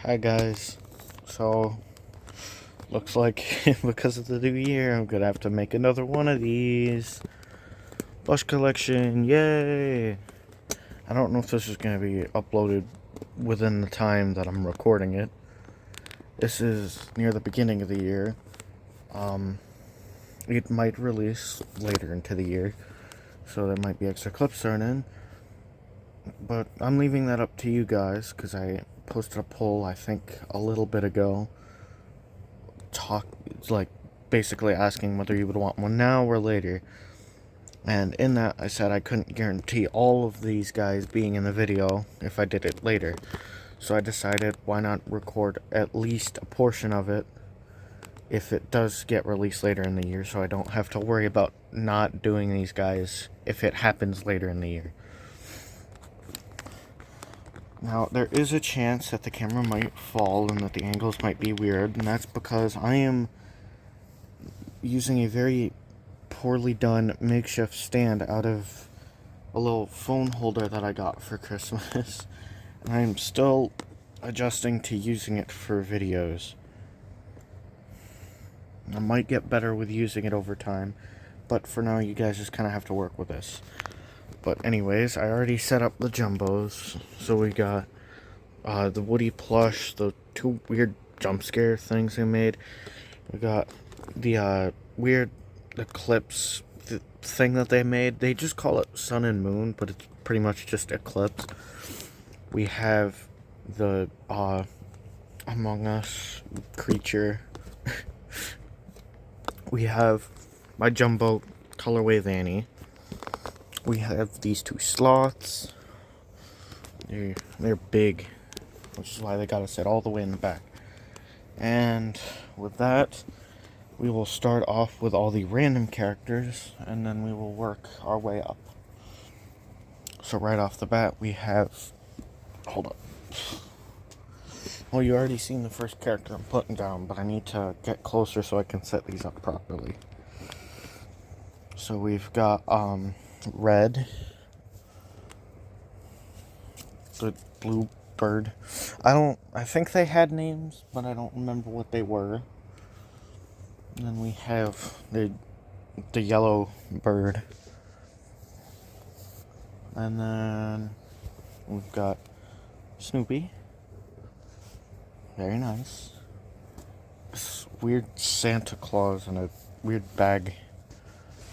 Hi guys. So, looks like because of the new year, I'm gonna have to make another one of these. Plush collection, yay! I don't know if this is gonna be uploaded within the time that I'm recording it. This is near the beginning of the year. It might release later into the year, so there might be extra clips thrown in. But I'm leaving that up to you guys, because I posted a poll, I think, a little bit ago. Like, basically asking whether you would want one now or later. And in that, I said I couldn't guarantee all of these guys being in the video if I did it later. So I decided, why not record at least a portion of it if it does get released later in the year, so I don't have to worry about not doing these guys if it happens later in the year. Now, there is a chance that the camera might fall and that the angles might be weird, and that's because I am using a very poorly done makeshift stand out of a little phone holder that I got for Christmas. And I'm still adjusting to using it for videos. I might get better with using it over time, but for now you guys just kind of have to work with this. But anyways, I already set up the jumbos. So we got the Woody plush, the two weird jump scare things they made. We got the weird eclipse thing that they made. They just call it Sun and Moon, but it's pretty much just eclipse. We have the Among Us creature. We have my jumbo colorway Vanny. We have these two sloths. They're big, which is why they gotta sit all the way in the back. And with that, we will start off with all the random characters, and then we will work our way up. So right off the bat, we have... Hold up. Well, you already seen the first character I'm putting down, but I need to get closer so I can set these up properly. So we've got, Red. The blue bird. I think they had names, but I don't remember what they were. And then we have the yellow bird. And then we've got Snoopy. Very nice. This weird Santa Claus and a weird bag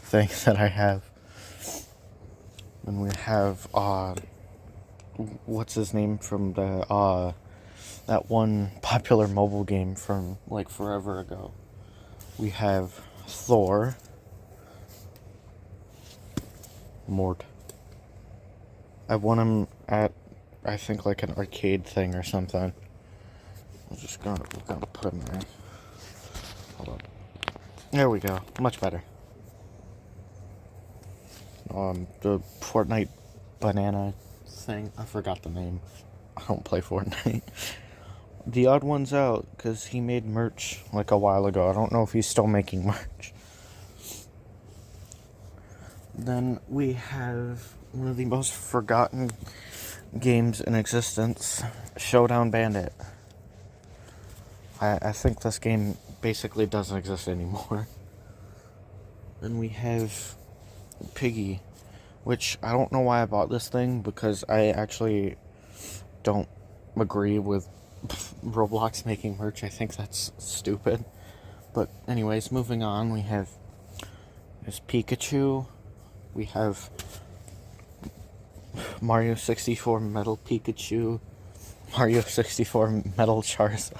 thing that I have. And we have, what's his name from the, that one popular mobile game from, like, forever ago. We have Thor. Mort. I won him at, I think, like an arcade thing or something. We're gonna put him there. Hold on. There we go. Much better. The Fortnite banana thing. I forgot the name. I don't play Fortnite. The Odd One's out because he made merch like a while ago. I don't know if he's still making merch. Then we have one of the most forgotten games in existence, Showdown Bandit. I think this game basically doesn't exist anymore. Then we have Piggy, which I don't know why I bought this thing, because I actually don't agree with Roblox making merch. I think that's stupid. But anyways, moving on, we have this Pikachu. We have Mario 64 Metal Pikachu, Mario 64 Metal Charizard,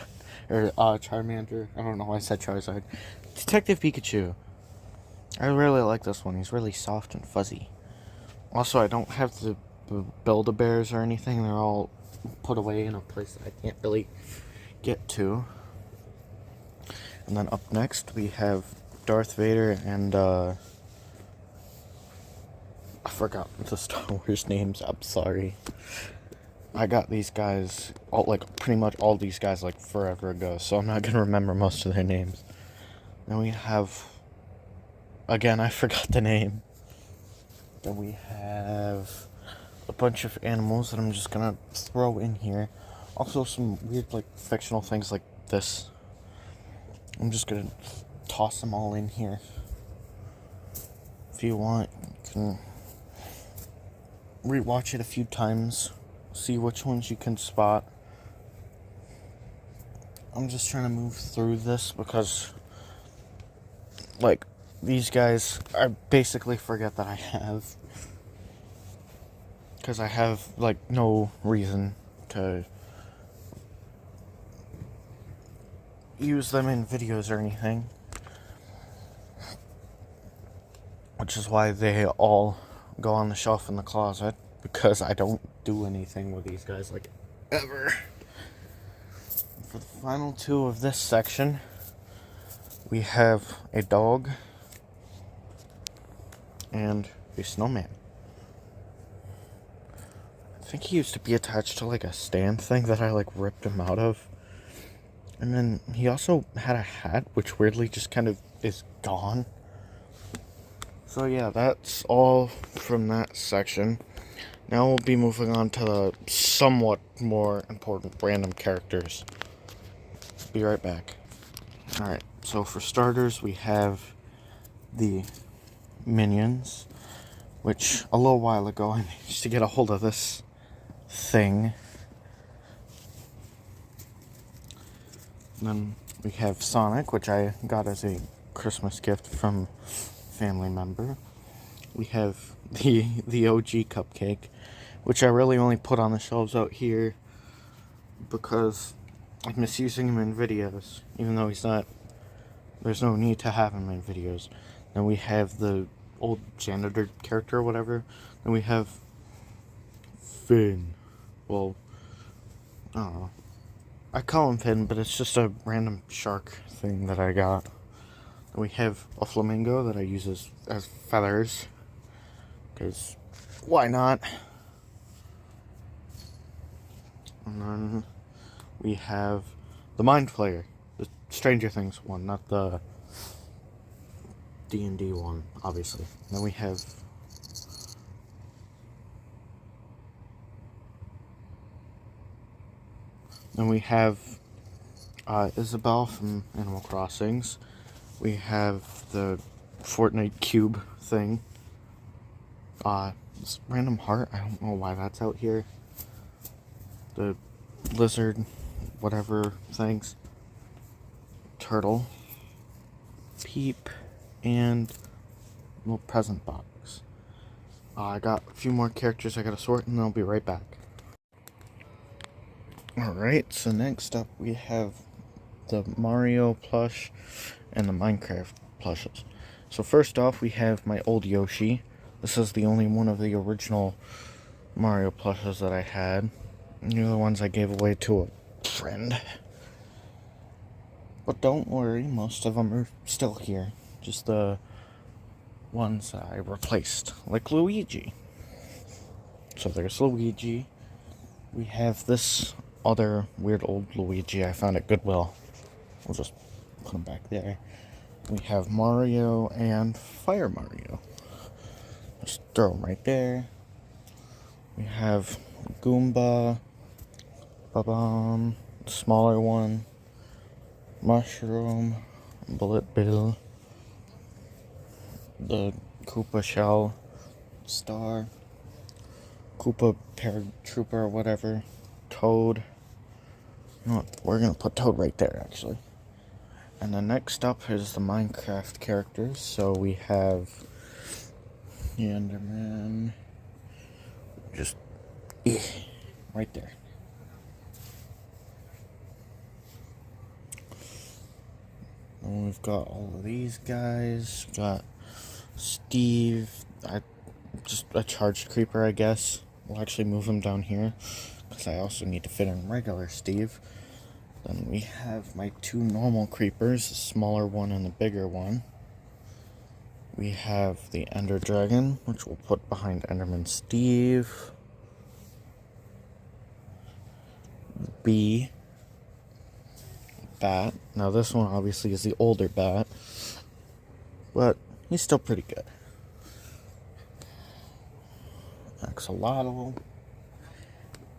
or Charmander. I don't know why I said Charizard. Detective Pikachu. I really like this one. He's really soft and fuzzy. Also, I don't have the Build-A-Bears or anything. They're all put away in a place that I can't really get to. And then up next, we have Darth Vader and, I forgot the Star Wars names. I'm sorry. I got these guys, pretty much all these guys, forever ago, so I'm not gonna remember most of their names. Then we have... Again, I forgot the name. Then we have a bunch of animals that I'm just gonna throw in here. Also some weird, like, fictional things like this. I'm just gonna toss them all in here. If you want, you can rewatch it a few times, see which ones you can spot. I'm just trying to move through this because, like, these guys, I basically forget that I have. Because I have, like, no reason to use them in videos or anything. Which is why they all go on the shelf in the closet. Because I don't do anything with these guys, like, ever. For the final two of this section, we have a dog and a snowman. I think he used to be attached to, like, a stand thing that I, like, ripped him out of. And then he also had a hat, which weirdly just kind of is gone. So yeah, that's all from that section. Now we'll be moving on to the somewhat more important random characters. Be right back. Alright, so for starters, we have the minions, which a little while ago I managed to get a hold of this thing. And then we have Sonic, which I got as a Christmas gift from a family member. We have the OG Cupcake, which I really only put on the shelves out here because I miss using him in videos, even though he's not, there's no need to have him in videos. Then we have the old janitor character or whatever. Then we have Finn. Well, I don't know. I call him Finn, but it's just a random shark thing that I got. Then we have a flamingo that I use as feathers. Because, why not? And then we have the Mind Flayer. The Stranger Things one, not the D&D one, obviously. Then we have Isabelle from Animal Crossings. We have the Fortnite cube thing. This random heart, I don't know why that's out here. The lizard, whatever things. Turtle. Peep. And little present box. I got a few more characters I gotta sort, and I'll be right back. Alright, so next up we have the Mario plush and the Minecraft plushes. So first off, we have my old Yoshi. This is the only one of the original Mario plushes that I had. The other ones I gave away to a friend. But don't worry, most of them are still here. Just the ones I replaced, like Luigi. So there's Luigi. We have this other weird old Luigi I found at Goodwill. We'll just put him back there. We have Mario and Fire Mario. Just throw him right there. We have Goomba, Ba-Bomb, smaller one, Mushroom, Bullet Bill, the Koopa Shell, Star, Koopa Paratrooper or whatever, Toad. No, we're gonna put Toad right there, actually. And then next up is the Minecraft characters. So we have the Enderman, just right there. And we've got all of these guys. We've got Steve. Just a charged creeper, I guess. We'll actually move him down here because I also need to fit in regular Steve. Then we have my two normal creepers, the smaller one and the bigger one. We have the Ender Dragon, which we'll put behind Enderman Steve. Bee. Bat. Now this one obviously is the older bat, but he's still pretty good. Axolotl.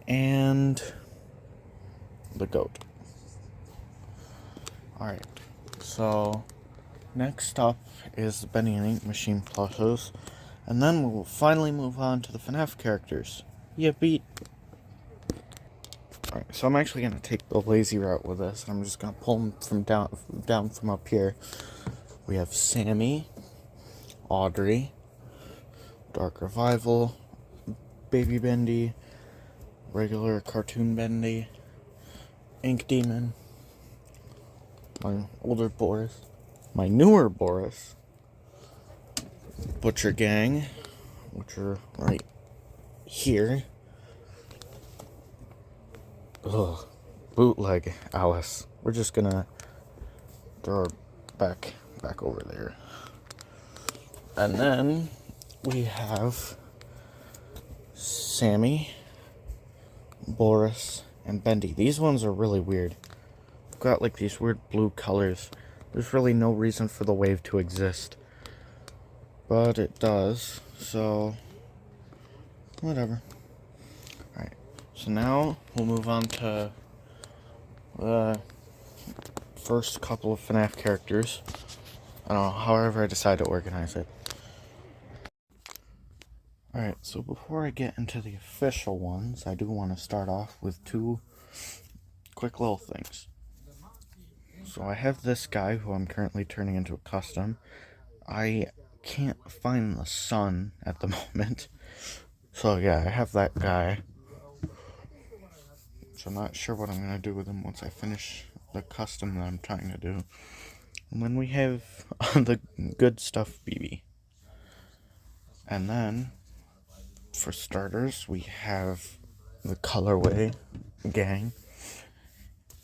And the goat. Alright, so next up is the Bendy and Ink Machine plushes, and then we'll finally move on to the FNAF characters. Yippee! Alright, so I'm actually going to take the lazy route with this. I'm just going to pull them from down from up here. We have Sammy, Audrey, Dark Revival, Baby Bendy, regular cartoon Bendy, Ink Demon, my older Boris, my newer Boris, Butcher Gang, which are right here. Ugh, bootleg Alice. We're just gonna throw her back over there. And then we have Sammy, Boris, and Bendy. These ones are really weird. We've got like these weird blue colors. There's really no reason for the wave to exist, but it does, so whatever. Alright, so now we'll move on to the first couple of FNAF characters. I don't know, however I decide to organize it. Alright, so before I get into the official ones, I do want to start off with two quick little things. So I have this guy who I'm currently turning into a custom. I can't find the sun at the moment. So yeah, I have that guy. So I'm not sure what I'm going to do with him once I finish the custom that I'm trying to do. And then we have the good stuff BB. And then, for starters, we have the colorway gang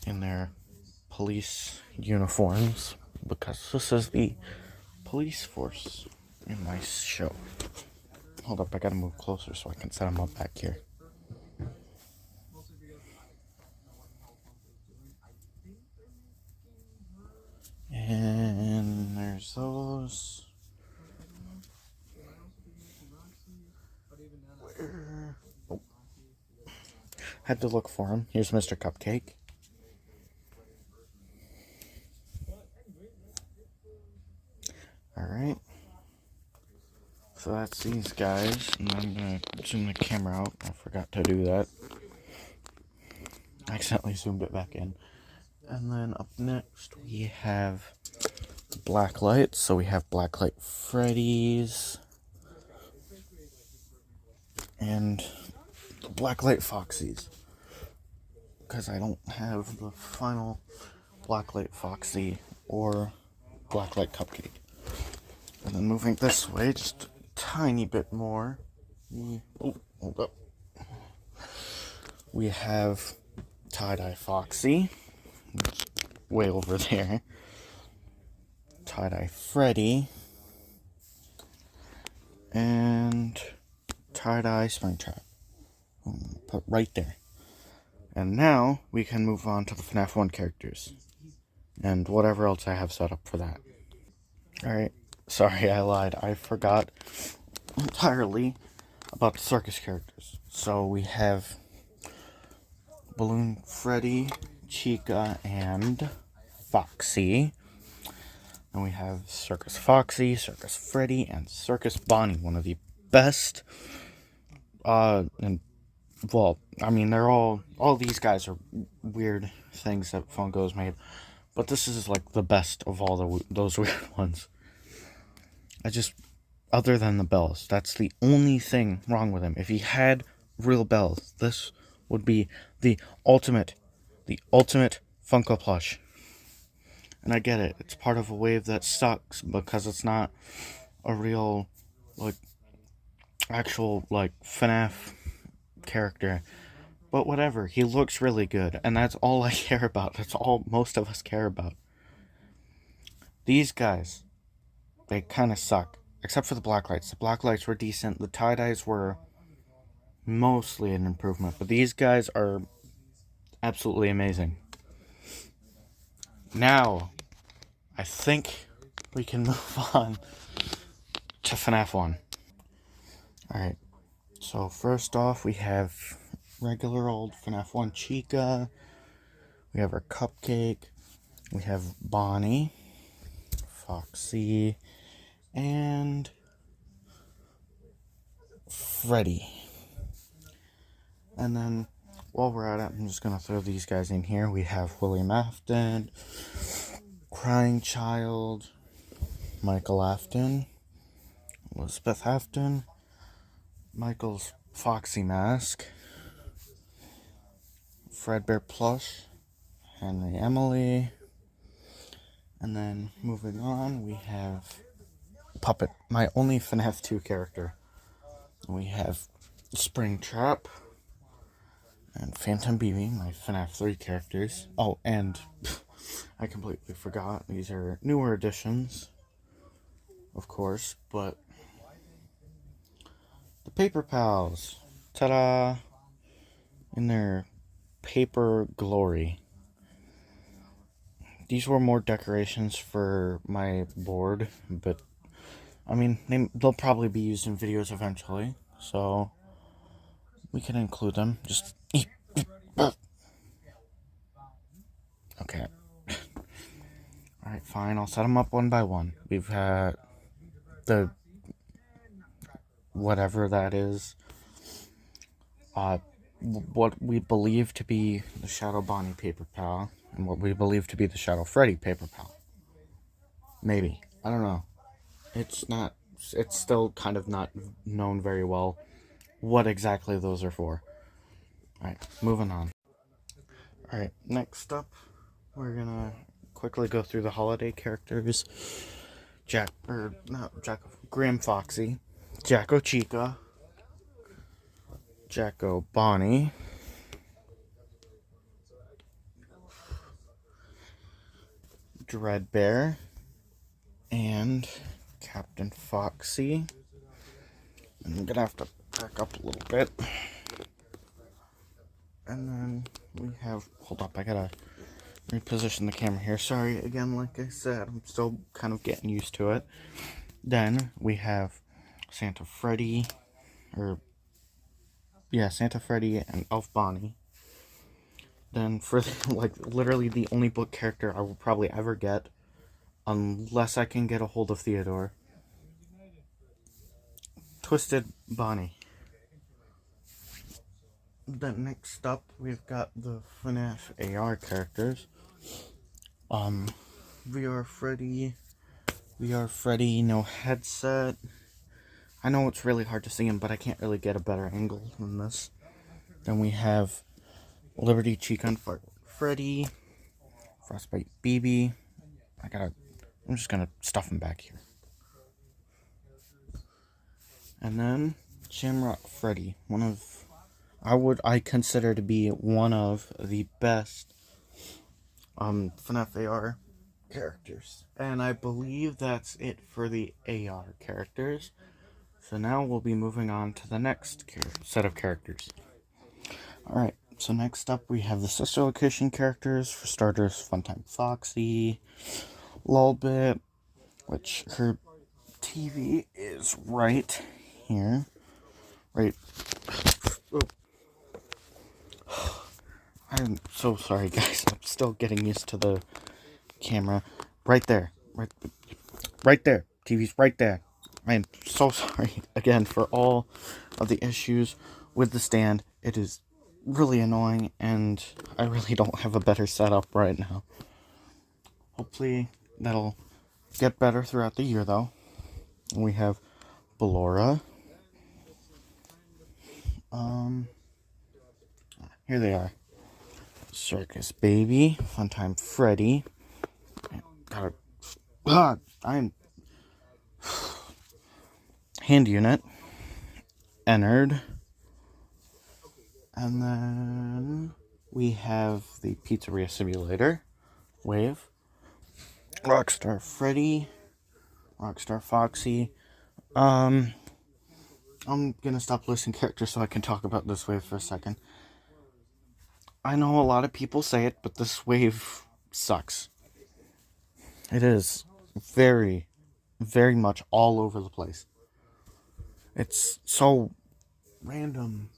in their police uniforms, because this is the police force in my show. Hold up, I gotta move closer so I can set them up back here. And there's those. Where? Oh. Had to look for him. Here's Mr. Cupcake. Alright. So that's these guys. And I'm gonna zoom the camera out. I forgot to do that. I accidentally zoomed it back in. And then up next we have Blacklight. So we have Blacklight Freddy's and the Blacklight Foxies, because I don't have the final Blacklight Foxy or Blacklight Cupcake. And then moving this way just a tiny bit more. Oh, hold up. We have Tie-Dye Foxy, way over there. Tie-Dye Freddy, and Tie-Dye Springtrap. Put right there. And now we can move on to the FNAF 1 characters and whatever else I have set up for that. Alright, sorry I lied. I forgot entirely about the circus characters. So we have Balloon Freddy, Chica, and Foxy. And we have Circus Foxy, Circus Freddy, and Circus Bonnie. One of the best, and, well, I mean, they're all these guys are weird things that Funko's made. But this is, like, the best of all those weird ones. Other than the bells, that's the only thing wrong with him. If he had real bells, this would be the ultimate Funko plush. And I get it, it's part of a wave that sucks because it's not a real, like, actual, like, FNAF character. But whatever, he looks really good, and that's all I care about. That's all most of us care about. These guys, they kind of suck. Except for the Blacklights. The Blacklights were decent. The tie-dyes were mostly an improvement. But these guys are absolutely amazing. Now, I think we can move on to FNAF 1. Alright, so first off we have regular old FNAF 1 Chica. We have our Cupcake. We have Bonnie, Foxy, and Freddy. And then, while we're at it, I'm just going to throw these guys in here. We have William Afton, Crying Child, Michael Afton, Elizabeth Afton, Michael's Foxy Mask, Fredbear Plush, Henry Emily. And then, moving on, we have Puppet, my only FNAF 2 character. We have Springtrap and Phantom BB, my FNAF 3 characters. Oh, and I completely forgot, these are newer additions, of course, but the Paper Pals, ta-da, in their paper glory. These were more decorations for my board, but, I mean, they'll probably be used in videos eventually, so we can include them. Just okay. Alright, fine. I'll set them up one by one. We've had the whatever that is. What we believe to be the Shadow Bonnie Paper Pal, and what we believe to be the Shadow Freddy Paper Pal. Maybe. I don't know. It's not. It's still kind of not known very well what exactly those are for. Alright, moving on. Alright, next up, we're gonna quickly go through the holiday characters. Graham Foxy, Jacko Chica, Jacko Bonnie, Dreadbear, and Captain Foxy. I'm gonna have to back up a little bit. And then we have, hold up, I gotta reposition the camera here. Sorry, again, like I said, I'm still kind of getting used to it. Then we have Santa Freddy, Santa Freddy and Elf Bonnie. Then for like literally the only book character I will probably ever get, unless I can get a hold of Theodore, Twisted Bonnie. Then next up we've got the FNAF AR characters. VR Freddy, no headset. I know it's really hard to see him, but I can't really get a better angle than this. Then we have Liberty Chica and Freddy, Frostbite BB. I'm just gonna stuff him back here. And then Shamrock Freddy, I consider to be one of the best FNAF AR characters. And I believe that's it for the AR characters. So now we'll be moving on to the next set of characters. Alright, so next up we have the sister location characters. For starters, Funtime Foxy, Lulbit, which her TV is right here. Right. Oh. I'm so sorry, guys. I'm still getting used to the camera. Right there. Right there. TV's right there. I am so sorry again for all of the issues with the stand. It is really annoying, and I really don't have a better setup right now. Hopefully that'll get better throughout the year, though. We have Ballora. Here they are. Circus Baby, Funtime Freddy. I'm Hand Unit, Ennard, and then we have the Pizzeria Simulator, Wave, Rockstar Freddy, Rockstar Foxy. I'm gonna stop listing characters so I can talk about this wave for a second. I know a lot of people say it, but this wave sucks. It is very, very much all over the place. It's so random.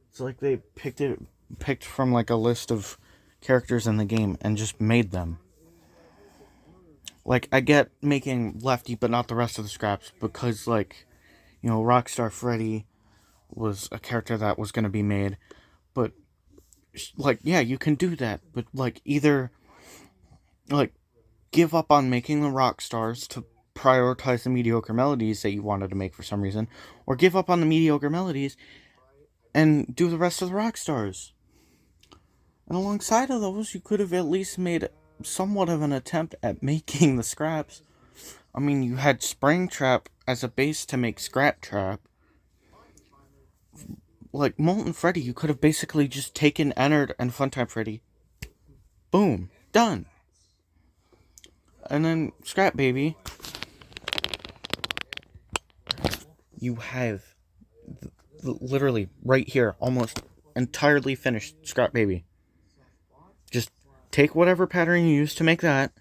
It's like they picked from like a list of characters in the game and just made them. Like, I get making Lefty, but not the rest of the scraps, because, like, you know, Rockstar Freddy was a character that was going to be made, but, like, yeah, you can do that, but, like, either, like, give up on making the rock stars to prioritize the mediocre melodies that you wanted to make for some reason, or give up on the mediocre melodies and do the rest of the rock stars. And alongside of those, you could have at least made somewhat of an attempt at making the scraps. I mean, you had Springtrap as a base to make Scrap Trap. Like, Molten Freddy, you could have basically just taken Ennard and Funtime Freddy. Boom. Done. And then Scrap Baby, you have literally right here, almost entirely finished Scrap Baby. Just take whatever pattern you used to make that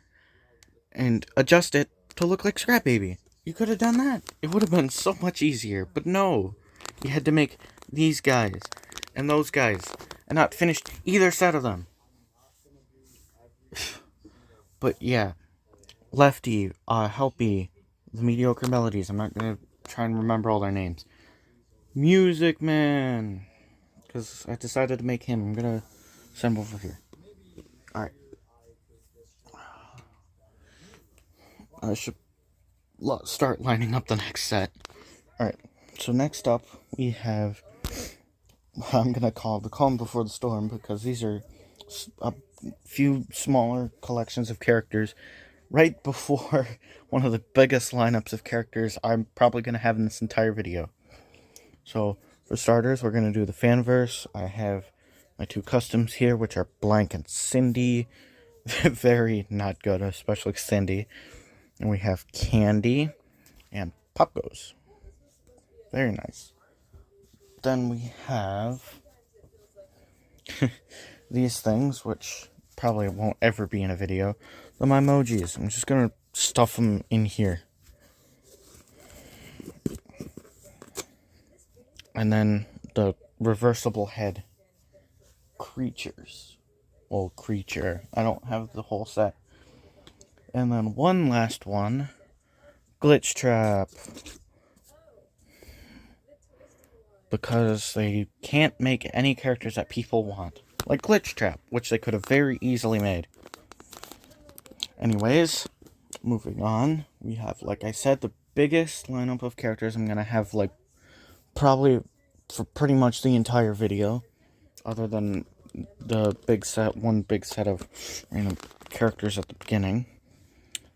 and adjust it to look like Scrap Baby. You could have done that. It would have been so much easier, but no. You had to make these guys and those guys and not finish either set of them. But yeah, Lefty, Helpy, the mediocre melodies. I'm not gonna try and remember all their names. Music Man, because I decided to make him. I'm gonna send him over here. Alright. I should start lining up the next set. Alright, so next up we have, I'm gonna call the calm before the storm, because these are a few smaller collections of characters right before one of the biggest lineups of characters I'm probably gonna have in this entire video. So, for starters, we're gonna do the Fanverse. I have my two customs here, which are Blank and Cindy. Very not good, especially Cindy. And we have Candy and Pop Goes. Very nice. Then we have these things, which probably won't ever be in a video. The emojis. I'm just gonna stuff them in here. And then the reversible head creatures. Well, creature. I don't have the whole set. And then one last one. Glitch Trap. Because they can't make any characters that people want. Like Glitch Trap, which they could have very easily made. Anyways, moving on. We have, like I said, the biggest lineup of characters I'm going to have, like, probably for pretty much the entire video. Other than the big set, one big set of random characters at the beginning.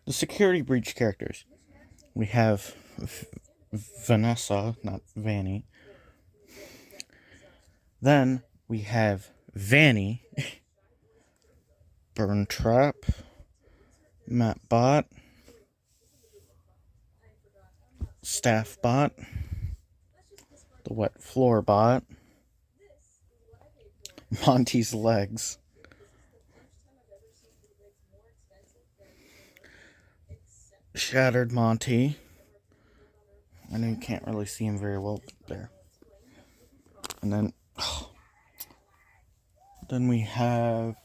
The security breach characters. We have Vanessa, not Vanny. Then we have Vanny, Burn Trap, Matt Bot, Staff Bot, the Wet Floor Bot, Monty's Legs, Shattered Monty. I know you can't really see him very well there. And then we have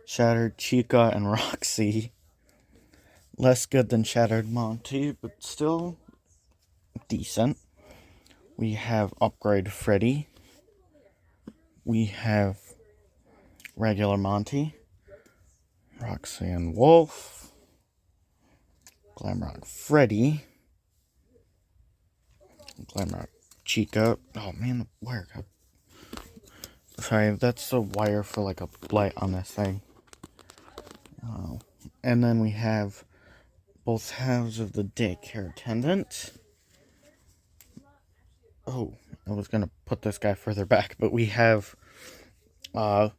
Shattered Chica and Roxy. Less good than Shattered Monty, but still decent. We have Upgrade Freddy. We have Regular Monty. Roxanne Wolf. Glamrock Freddy. Glamrock Chica. Oh man, the wire got... Sorry, that's the wire for like a light on this thing. And then we have both halves of the daycare attendant. Oh, I was gonna put this guy further back, but we have a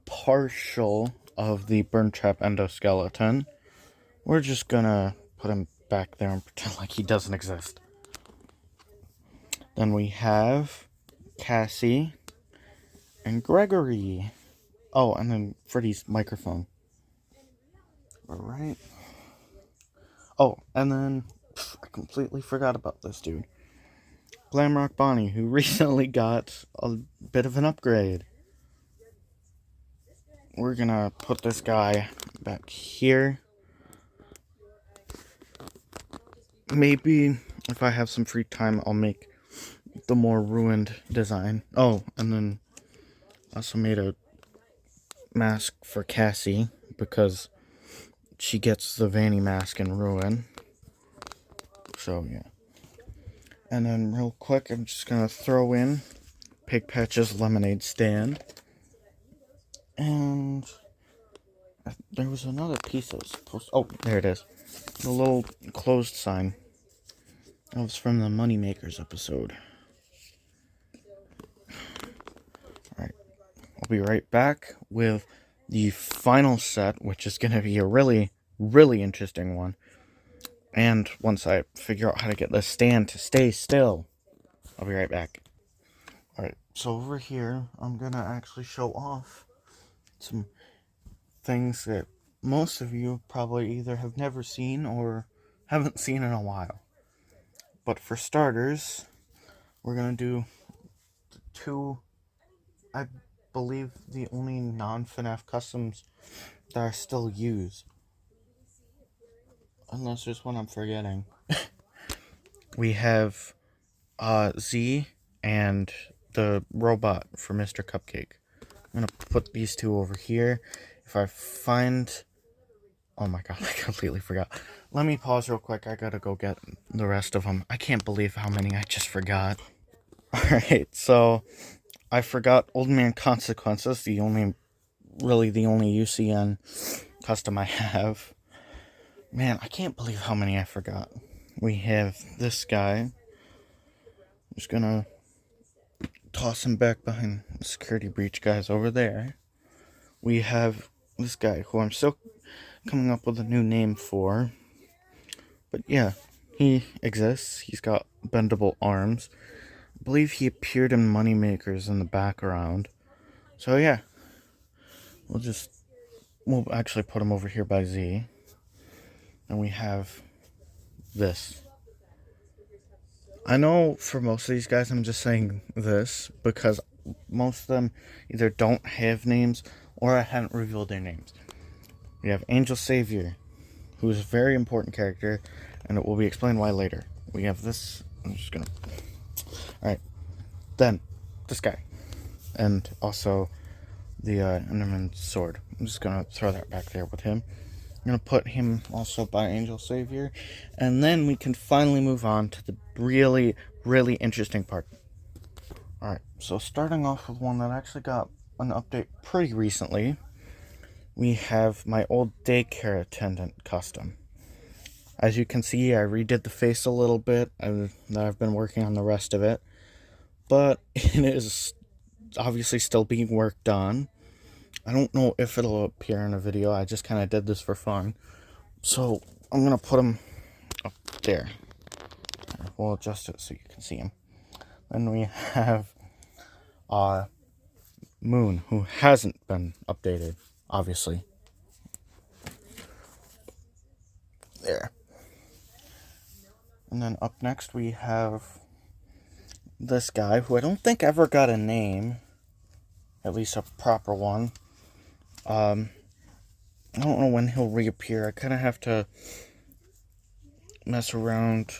partial of the Burn Trap endoskeleton. We're just gonna put him back there and pretend like he doesn't exist. Then we have Cassie and Gregory. Oh, and then Freddy's microphone. Alright. Oh, and then I completely forgot about this dude. Glamrock Bonnie, who recently got a bit of an upgrade. we're gonna put this guy back here. Maybe if I have some free time, I'll make the more ruined design. Oh, and then I also made a mask for Cassie because she gets the Vanny mask in Ruin. So, yeah. And then real quick, I'm just gonna throw in Pig Patch's lemonade stand. And there was another piece that was supposed to... Oh, there it is. The little closed sign. That was from the Moneymakers episode. Alright. I'll be right back with the final set, which is going to be a really, really interesting one. And once I figure out how to get this stand to stay still, I'll be right back. Alright, so over here, I'm going to actually show off some things that most of you probably either have never seen or haven't seen in a while. But for starters, we're going to do two, I believe, the only non-FNAF customs that are still used. Unless there's one I'm forgetting. We have Z and the robot for Mr. Cupcake. I'm going to put these two over here. If I find... Oh my god, I completely forgot. Let me pause real quick. I gotta go get the rest of them. I can't believe how many I just forgot. Alright, so I forgot Old Man Consequences, the only UCN custom I have. Man, I can't believe how many I forgot. We have this guy. I'm just gonna toss him back behind the security breach guys over there. We have this guy who I'm still coming up with a new name for. But yeah, he exists. He's got bendable arms. I believe he appeared in Moneymakers in the background. So yeah, we'll actually put him over here by Z. And we have this. I know for most of these guys I'm just saying this because most of them either don't have names or I haven't revealed their names. We have Angel Savior, who is a very important character, and it will be explained why later. We have this. I'm just gonna... Alright. Then, this guy. And also the Enderman sword. I'm just gonna throw that back there with him. I'm gonna put him also by Angel Savior. And then we can finally move on to the really, really interesting part. Alright, so starting off with one that actually got an update pretty recently. We have my old daycare attendant custom. As you can see, I redid the face a little bit. I've been working on the rest of it. But it is obviously still being worked on. I don't know if it'll appear in a video. I just kind of did this for fun. So I'm going to put him up there. We'll adjust it so you can see him. Then we have Moon, who hasn't been updated, obviously. There. And then up next we have this guy, who I don't think ever got a name. At least a proper one. I don't know when he'll reappear. I kind of have to mess around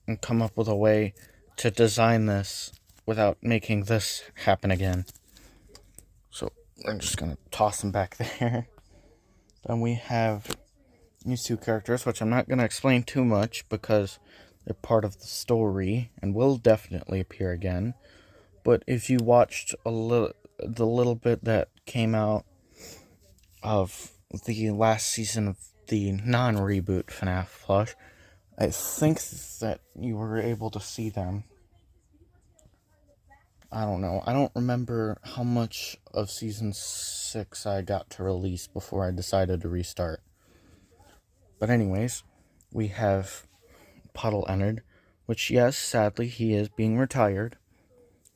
and come up with a way to design this without making this happen again. So I'm just going to toss him back there. Then we have these two characters, which I'm not going to explain too much because they're part of the story and will definitely appear again. But if you watched the little bit that came out of the last season of the non-reboot FNAF plush, I think that you were able to see them. I don't know. I don't remember how much of Season 6 I got to release before I decided to restart. But anyways, we have Puddle Ennard, which, yes, sadly, he is being retired.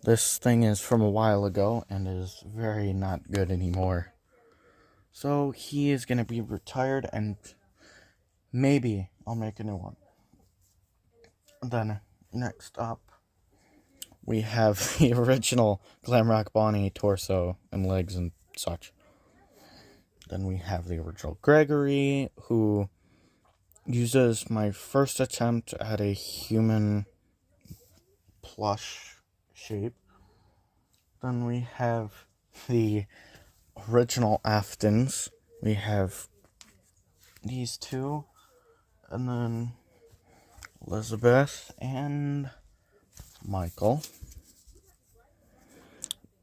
This thing is from a while ago and is very not good anymore. So he is going to be retired and maybe I'll make a new one. Then next up, we have the original Glamrock Bonnie torso and legs and such. Then we have the original Gregory, who uses my first attempt at a human plush shape. Then we have the original Aftons. We have these two, and then Elizabeth and Michael.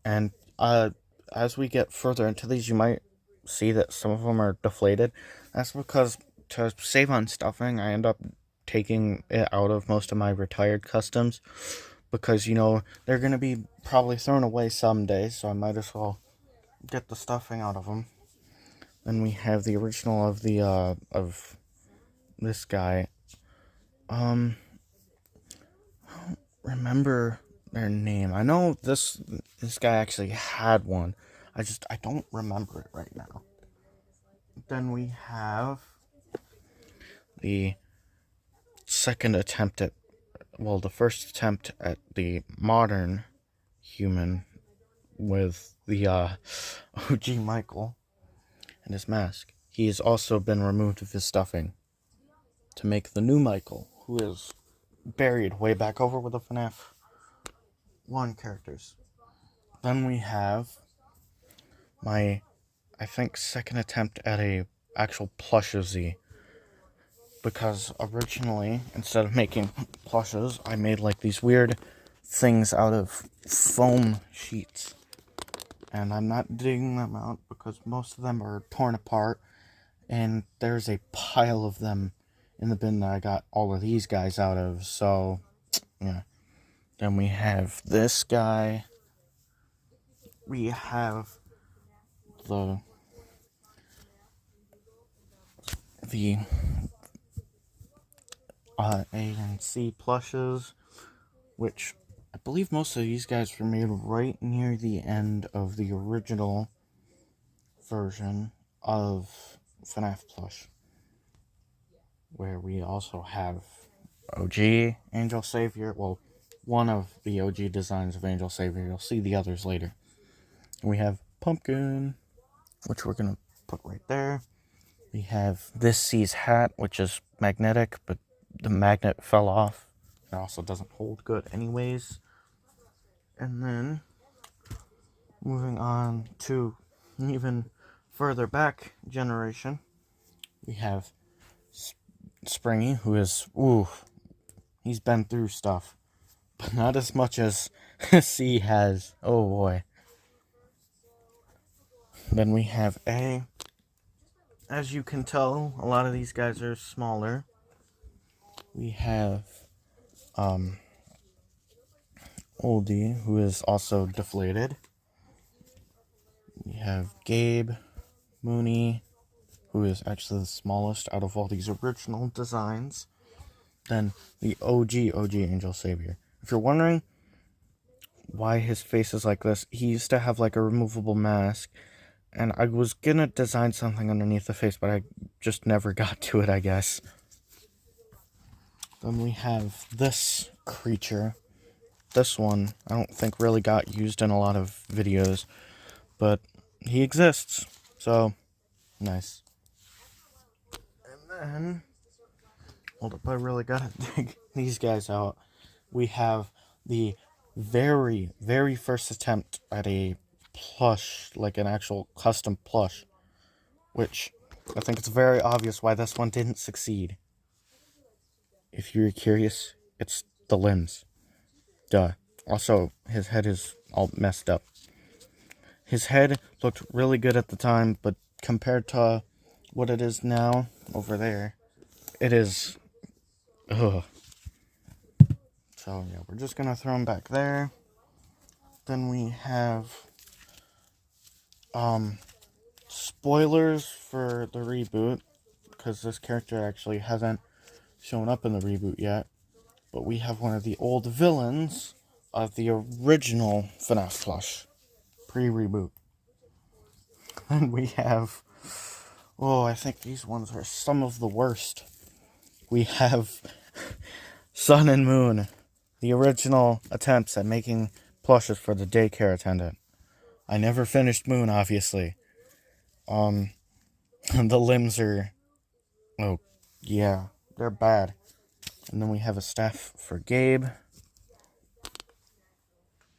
And as we get further into these, you might see that some of them are deflated. That's because to save on stuffing, I end up taking it out of most of my retired customs, because they're going to be probably thrown away someday, so I might as well get the stuffing out of them. Then we have the original of the of this guy. I don't remember their name. I know this guy actually had one. I don't remember it right now. Then we have the second attempt at, the first attempt at the modern human with the OG Michael and his mask. He has also been removed of his stuffing to make the new Michael, who is buried way back over with the FNAF 1 characters. Then we have my, I think, second attempt at a actual plush of Z. Because originally, instead of making plushes, I made like these weird things out of foam sheets. And I'm not digging them out because most of them are torn apart. And there's a pile of them in the bin that I got all of these guys out of. So, yeah. Then we have this guy. We have the A and C plushes, which I believe most of these guys were made right near the end of the original version of FNAF Plush, where we also have OG Angel Savior, one of the OG designs of Angel Savior. You'll see the others later. We have Pumpkin, which we're going to put right there. We have this C's hat, which is magnetic, but the magnet fell off. It also doesn't hold good anyways. And then, moving on to even further back generation, we have Springy, who is, he's been through stuff. But not as much as C has. Oh boy. Then we have A. As you can tell, a lot of these guys are smaller. We have Oldie, who is also deflated. We have Gabe, Mooney, who is actually the smallest out of all these original designs. Then the OG Angel Savior. If you're wondering why his face is like this, he used to have like a removable mask, and I was gonna design something underneath the face, but I just never got to it, I guess. Then we have this creature. This one, I don't think really got used in a lot of videos, but he exists, so nice. And then, hold up, I really gotta dig these guys out. We have the very, very first attempt at a plush, like an actual custom plush, which I think it's very obvious why this one didn't succeed. If you're curious, it's the limbs. Duh. Also, his head is all messed up. His head looked really good at the time, but compared to what it is now over there, it is... ugh. So, yeah, we're just gonna throw him back there. Then we have spoilers for the reboot, because this character actually hasn't shown up in the reboot yet. But we have one of the old villains of the original FNAF plush, pre-reboot. And we have, I think these ones are some of the worst. We have Sun and Moon, the original attempts at making plushes for the daycare attendant. I never finished Moon, obviously. The limbs are, oh, yeah, they're bad. And then we have a staff for Gabe.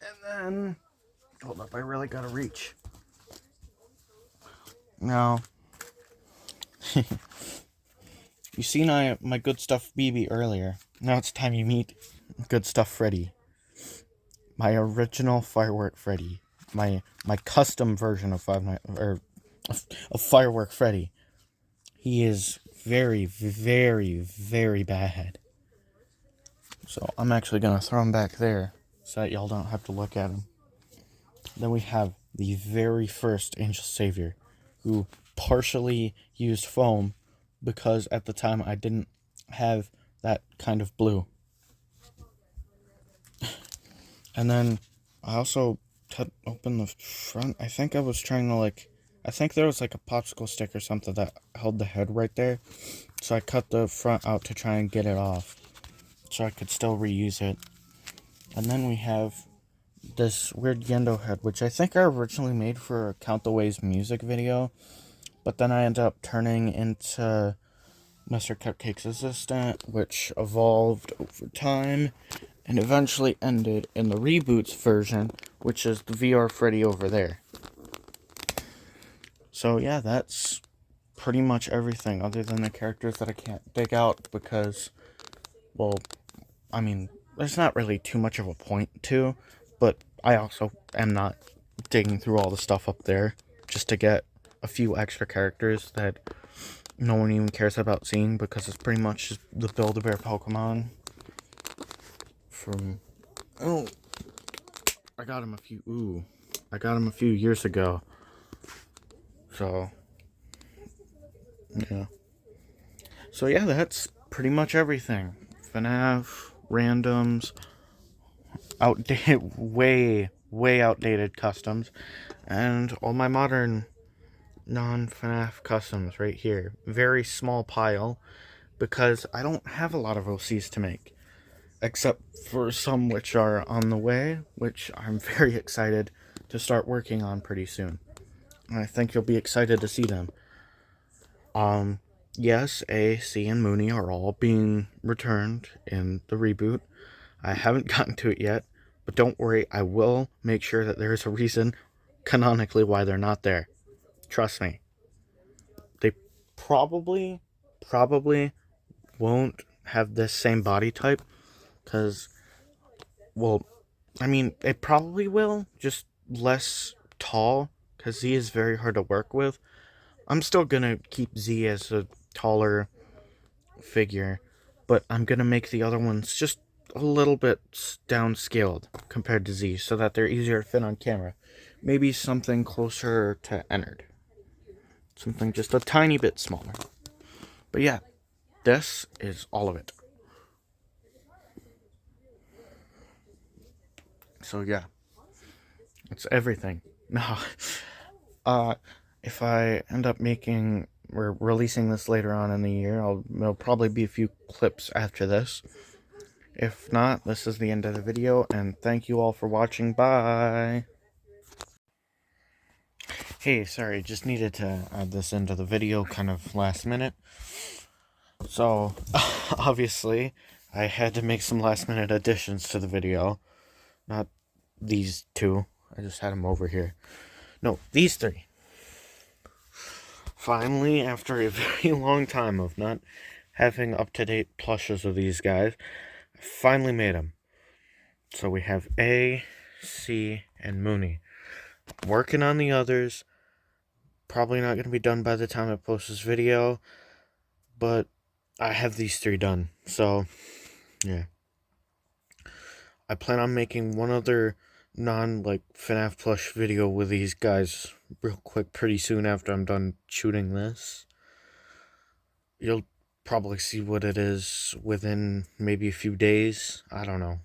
And then, hold up, I really gotta reach. Now, you seen my Good Stuff BB earlier. Now it's time you meet Good Stuff Freddy. My original Firework Freddy. My custom version of Firework Freddy. He is very, very, very bad. So I'm actually gonna throw him back there so that y'all don't have to look at him. Then we have the very first Angel Savior, who partially used foam because at the time I didn't have that kind of blue. And then I also opened the front. I think I was trying to I think there was like a popsicle stick or something that held the head right there. So I cut the front out to try and get it off so I could still reuse it. And then we have this weird Yendo head, which I think I originally made for a Count the Ways music video, but then I ended up turning into Mr. Cupcake's assistant, which evolved over time and eventually ended in the Reboots version, which is the VR Freddy over there. So yeah, that's pretty much everything other than the characters that I can't dig out because, well, I mean, there's not really too much of a point to, but I also am not digging through all the stuff up there just to get a few extra characters that no one even cares about seeing because it's pretty much just the Build-A-Bear Pokemon from, oh, I got him a few years ago. So, yeah. So yeah, that's pretty much everything. FNAF, randoms, outdated, way outdated customs, and all my modern non-FNAF customs right here. Very small pile, because I don't have a lot of OCs to make, except for some which are on the way, which I'm very excited to start working on pretty soon. And I think you'll be excited to see them. Yes, A, C, and Mooney are all being returned in the reboot. I haven't gotten to it yet, but don't worry, I will make sure that there's a reason, canonically, why they're not there. Trust me. They probably won't have this same body type, because, well, I mean, it probably will, just less tall, because Z is very hard to work with. I'm still gonna keep Z as a taller figure, but I'm gonna make the other ones just a little bit downscaled compared to Z so that they're easier to fit on camera. Maybe something closer to Ennard. Something just a tiny bit smaller. But yeah, this is all of it. So yeah, it's everything. Now, if I end up making or releasing this later on in the year, there'll probably be a few clips after this. If not, this is the end of the video, and thank you all for watching. Bye! Hey, sorry, just needed to add this into the video kind of last minute. So, obviously, I had to make some last minute additions to the video. Not these two. I just had them over here. No, these three. Finally, after a very long time of not having up-to-date plushes of these guys, I finally made them. So we have A, C, and Mooney. Working on the others. Probably not going to be done by the time I post this video, but I have these three done. So, yeah. I plan on making one other FNAF plush video with these guys real quick pretty soon after I'm done shooting this. You'll probably see what it is within maybe a few days. I don't know.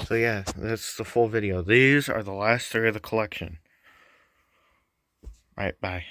So yeah, that's the full video. These are the last three of the collection. Alright, bye.